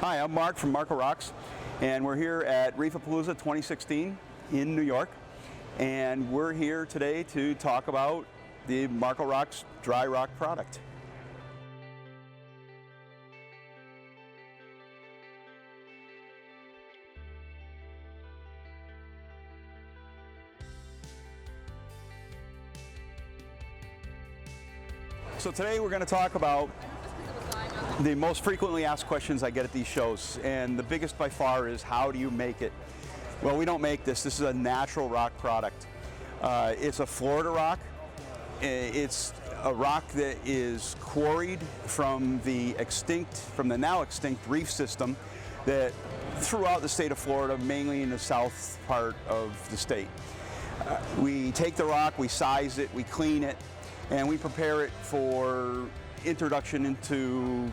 Hi, I'm Marc from Marco Rocks, and we're here at Reef A Palooza 2016 in New York, and we're here today to talk about the Marco Rocks dry rock product. So today we're going to talk about the most frequently asked questions I get at these shows, and the biggest by far is, how do you make it? Well, we don't make this. This is a natural rock product. It's a Florida rock. It's a rock that is quarried from the now extinct reef system that throughout the state of Florida, mainly in the south part of the state. We take the rock, we size it, we clean it, and we prepare it for introduction into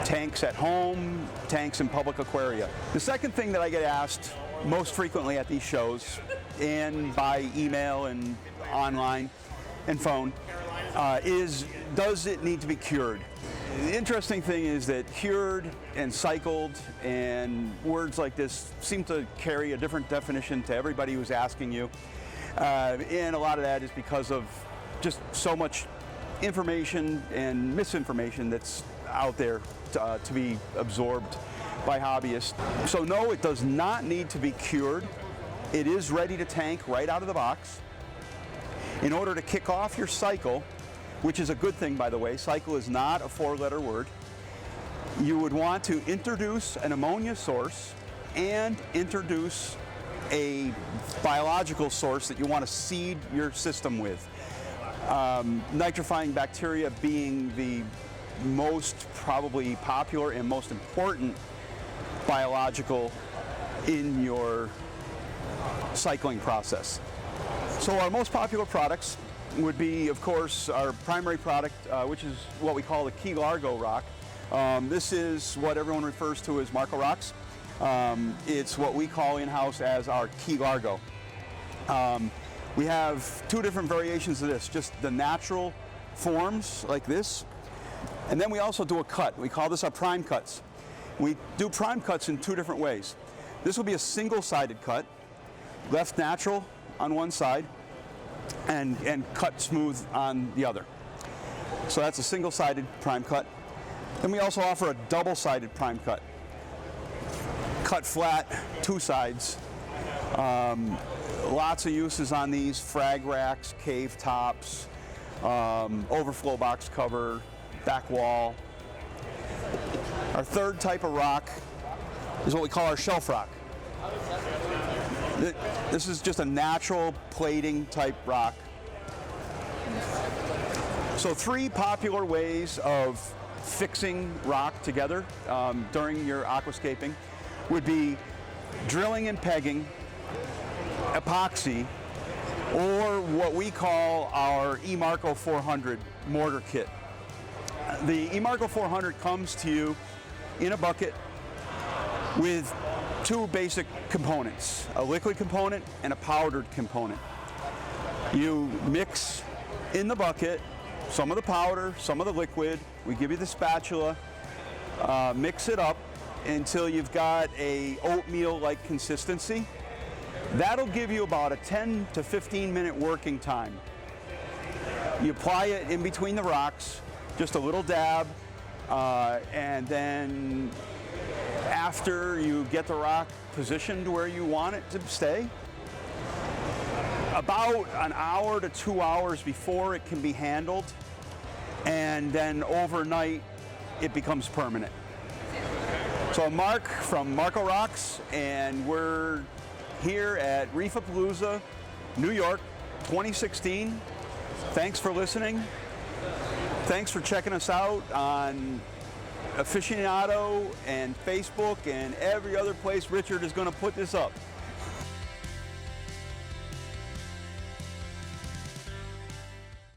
tanks at home, tanks in public aquaria. The second thing that I get asked most frequently at these shows, and by email and online and phone, is, does it need to be cured? The interesting thing is that cured and cycled and words like this seem to carry a different definition to everybody who's asking you. And a lot of that is because of just so much information and misinformation that's out there to be absorbed by hobbyists. So no, it does not need to be cured. It is ready to tank right out of the box. In order to kick off your cycle, which is a good thing, by the way, cycle is not a four-letter word, you would want to introduce an ammonia source and introduce a biological source that you want to seed your system with. Nitrifying bacteria being the most probably popular and most important biological in your cycling process. So our most popular products would be, of course, our primary product, which is what we call the Key Largo rock. This is what everyone refers to as Marco Rocks. It's what we call in-house as our Key Largo. We have two different variations of this, just the natural forms like this, and then we also do a cut. We call this our prime cuts. We do prime cuts in two different ways. This will be a single-sided cut, left natural on one side and cut smooth on the other. So that's a single-sided prime cut. Then we also offer a double-sided prime cut. Cut flat, two sides. Lots of uses on these: frag racks, cave tops, overflow box cover, back wall. Our third type of rock is what we call our shelf rock. This is just a natural plating type rock. So three popular ways of fixing rock together during your aquascaping would be drilling and pegging, epoxy, or what we call our eMarco 400 mortar kit. The eMarco 400 comes to you in a bucket with two basic components, a liquid component and a powdered component. You mix in the bucket some of the powder, some of the liquid. We give you the spatula, mix it up until you've got a oatmeal-like consistency. That'll give you about a 10 to 15 minute working time. You apply it in between the rocks, just a little dab, and then after you get the rock positioned where you want it to stay, about an hour to 2 hours before it can be handled, and then overnight it becomes permanent. So I'm Marc from Marco Rocks, and we're here at Reef A Palooza, New York, 2016. Thanks for listening. Thanks for checking us out on Aficionado and Facebook and every other place Richard is going to put this up.